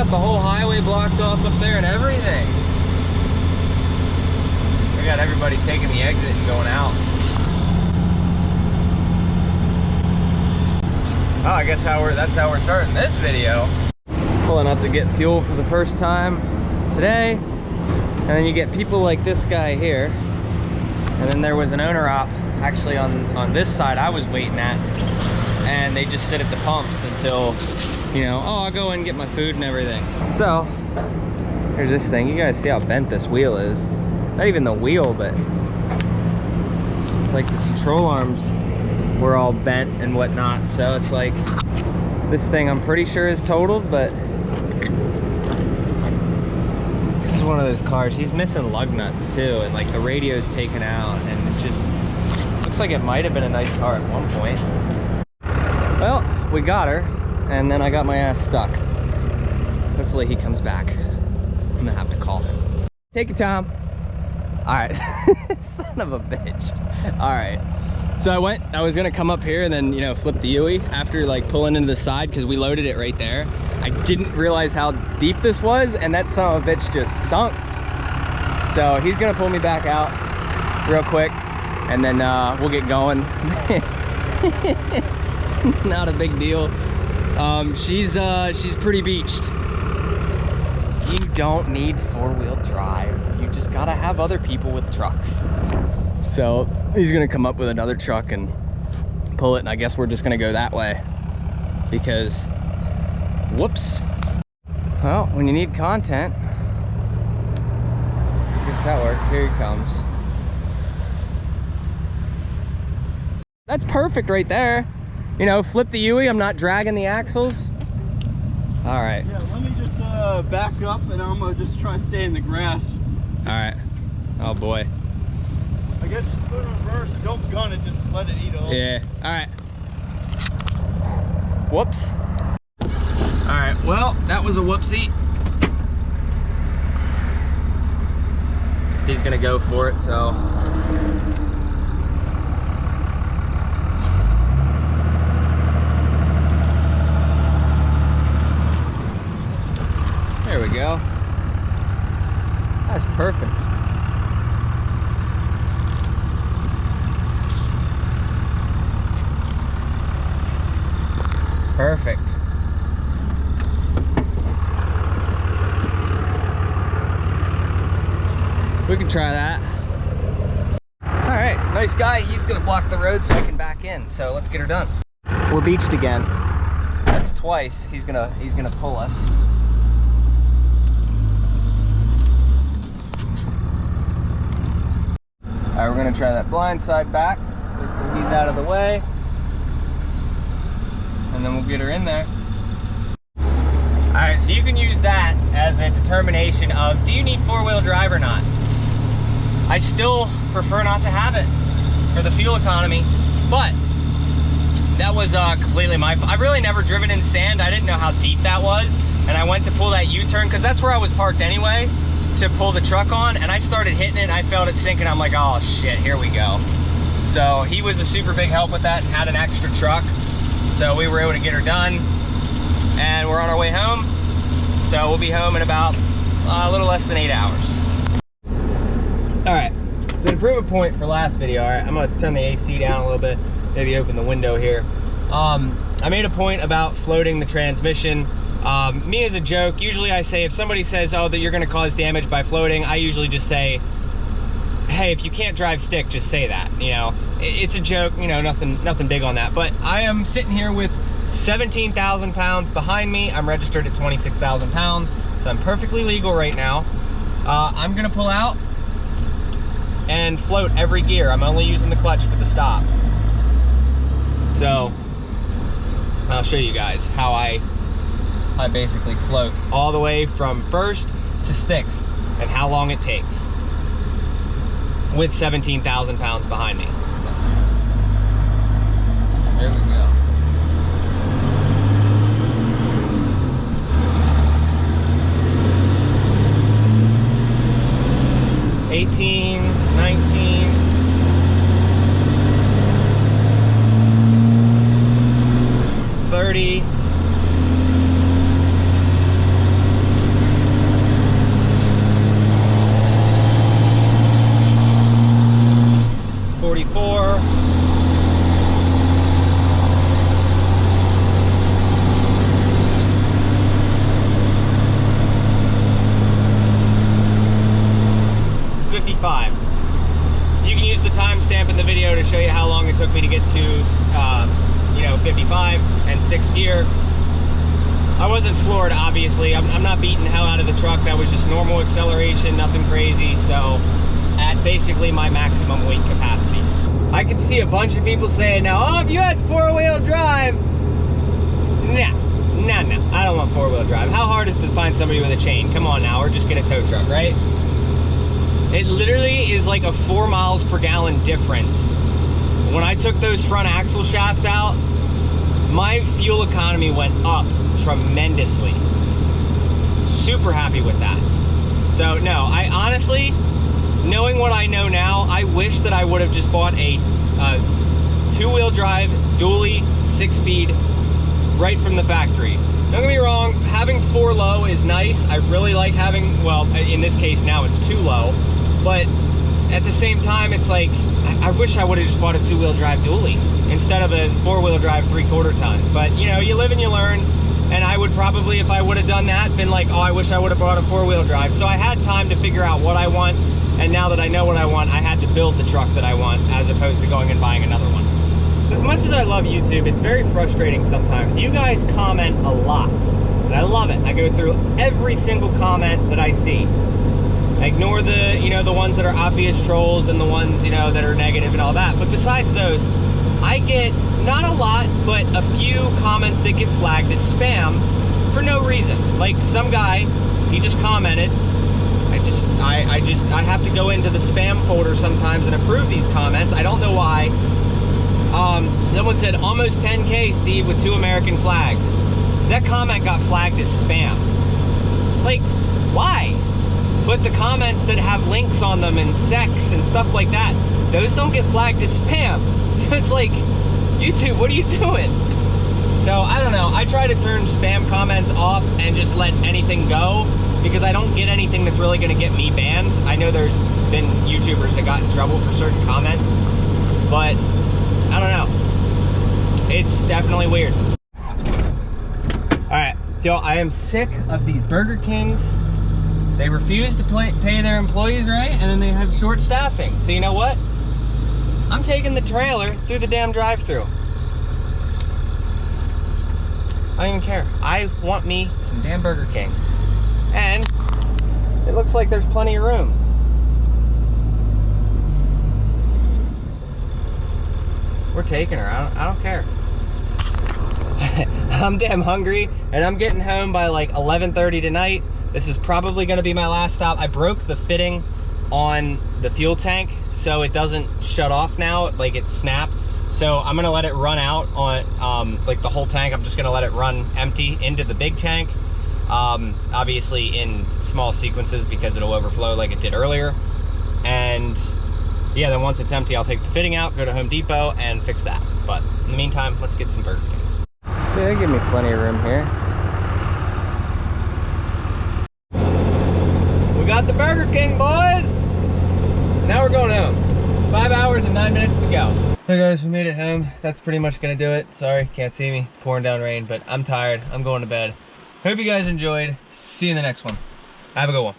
got the whole highway blocked off up there and everything. We got everybody taking the exit and going out. Oh, I guess that's how we're starting this video. Pulling up to get fuel for the first time today. And then you get people like this guy here. And then there was an owner op actually on this side I was waiting at. And they just sit at the pumps until, you know, oh, I'll go in and get my food and everything. So, here's this thing. You guys see how bent this wheel is. Not even the wheel, but like the control arms were all bent and whatnot. So it's like, this thing I'm pretty sure is totaled, but this is one of those cars. He's missing lug nuts too, and like the radio's taken out, and it just looks like it might have been a nice car at one point. Well, we got her, and then I got my ass stuck. Hopefully he comes back. I'm gonna have to call him. Take your time. All right. Son of a bitch. All right. So I was gonna come up here and then, you know, flip the Yui after like pulling into the side because we loaded it right there. I didn't realize how deep this was, and that son of a bitch just sunk. So he's gonna pull me back out real quick, and then we'll get going. Not a big deal. She's pretty beached. You don't need four-wheel drive. You just gotta have other people with trucks. So he's gonna come up with another truck and pull it, and I guess we're just gonna go that way because, whoops. Well, when you need content, I guess that works. Here he comes. That's perfect right there. You know, flip the Yui, I'm not dragging the axles. All right. Yeah, let me just back up, and I'm gonna just try to stay in the grass. All right. Oh boy. I guess just put it in reverse and don't gun it, just let it eat all. Yeah, all right. Whoops. All right, well, that was a whoopsie. He's gonna go for it, so. There we go. That's perfect. Perfect. We can try that. All right, nice guy. He's gonna block the road so I can back in. So let's get her done. We're beached again. That's twice. He's gonna pull us. All right, we're gonna try that blind side back. Wait till he's out of the way. And then we'll get her in there. All right, so you can use that as a determination of, do you need four-wheel drive or not? I still prefer not to have it for the fuel economy, but that was completely my fault. I've really never driven in sand. I didn't know how deep that was, and I went to pull that U-turn, because that's where I was parked anyway, to pull the truck on, and I started hitting it, and I felt it sinking. I'm like, oh shit, here we go. So he was a super big help with that and had an extra truck. So we were able to get her done, and we're on our way home. So we'll be home in about a little less than 8 hours. All right, so an improvement point for last video. All right, I'm gonna turn the AC down a little bit, maybe open the window here. I made a point about floating the transmission. Me as a joke, usually I say, if somebody says, oh, that you're gonna cause damage by floating, I usually just say, hey, if you can't drive stick, just say that. You know, it's a joke, you know, nothing big on that. But I am sitting here with 17,000 pounds behind me. I'm registered at 26,000 pounds, so I'm perfectly legal right now. I'm gonna pull out and float every gear. I'm only using the clutch for the stop. So I'll show you guys how I basically float all the way from first to sixth and how long it takes with 17,000 pounds behind me. There we go. $18, $19, $30, show you how long it took me to get to, you know, 55 and 6th gear. I wasn't floored, obviously. I'm not beating the hell out of the truck. That was just normal acceleration, nothing crazy. So at basically my maximum weight capacity. I can see a bunch of people saying now, oh, if you had 4-wheel drive. No, I don't want 4-wheel drive. How hard is it to find somebody with a chain? Come on now, or just get a tow truck, right? It literally is like a 4 miles per gallon difference. When I took those front axle shafts out, my fuel economy went up tremendously. Super happy with that. So no, I honestly, knowing what I know now, I wish that I would have just bought a 2-wheel drive, dually, 6-speed, right from the factory. Don't get me wrong, having 4 low is nice. I really like having, well, in this case now it's 2 low, but at the same time, it's like, I wish I would have just bought a 2-wheel drive dually instead of a 4-wheel drive 3/4 ton. But you know, you live and you learn, and I would probably, if I would have done that, been like, oh, I wish I would have bought a 4-wheel drive. So I had time to figure out what I want, and now that I know what I want, I had to build the truck that I want, as opposed to going and buying another one. As much as I love YouTube, it's very frustrating sometimes. You guys comment a lot, and I love it. I go through every single comment that I see. I ignore the, you know, the ones that are obvious trolls and the ones, you know, that are negative and all that. But besides those, I get not a lot, but a few comments that get flagged as spam for no reason. Like some guy, he just commented. I have to go into the spam folder sometimes and approve these comments. I don't know why. Someone said, almost 10K, Steve, with 2 American flags. That comment got flagged as spam. Like, why? But the comments that have links on them and sex and stuff like that, those don't get flagged as spam. So it's like, YouTube, what are you doing? So I don't know, I try to turn spam comments off and just let anything go, because I don't get anything that's really gonna get me banned. I know there's been YouTubers that got in trouble for certain comments, but I don't know. It's definitely weird. All right, y'all, I am sick of these Burger Kings. They refuse to pay their employees right, and then they have short staffing. So you know what? I'm taking the trailer through the damn drive-thru. I don't even care. I want me some damn Burger King. And it looks like there's plenty of room. We're taking her, I don't care. I'm damn hungry, and I'm getting home by like 11:30 tonight. This is probably gonna be my last stop. I broke the fitting on the fuel tank, so it doesn't shut off now, like it snapped. So I'm gonna let it run out on like the whole tank. I'm just gonna let it run empty into the big tank. Obviously in small sequences because it'll overflow like it did earlier. And yeah, then once it's empty, I'll take the fitting out, go to Home Depot and fix that. But in the meantime, let's get some Burger King. So they give me plenty of room here. We got the Burger King, boys! Now we're going home. 5 hours and 9 minutes to go. Hey guys, we made it home. That's pretty much gonna do it. Sorry, can't see me. It's pouring down rain, but I'm tired. I'm going to bed. Hope you guys enjoyed. See you in the next one. Have a good one.